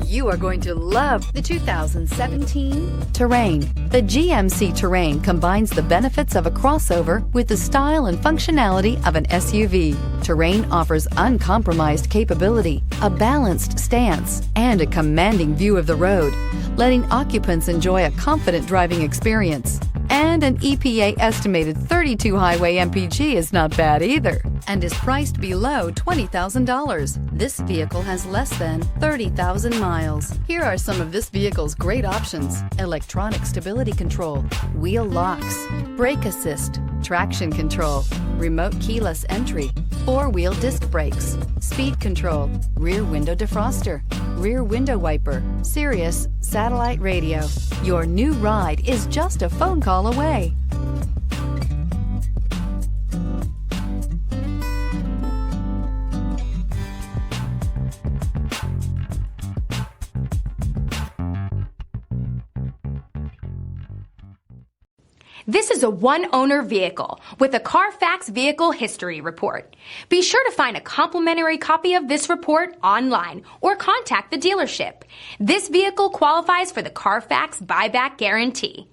You are going to love the 2017 Terrain. The GMC Terrain combines the benefits of a crossover with the style and functionality of an SUV. Terrain offers uncompromised capability, a balanced stance, and a commanding view of the road, letting occupants enjoy a confident driving experience. And an EPA estimated 32 highway MPG is not bad either, and is priced below $20,000. This vehicle has less than 30,000 miles. Here are some of this vehicle's great options: electronic stability control, wheel locks, brake assist, traction control, remote keyless entry, four-wheel disc brakes, speed control, rear window defroster, rear window wiper, Sirius satellite radio. Your new ride is just a phone call away. This is a one-owner vehicle with a Carfax Vehicle History Report. Be sure to find a complimentary copy of this report online or contact the dealership. This vehicle qualifies for the Carfax Buyback Guarantee.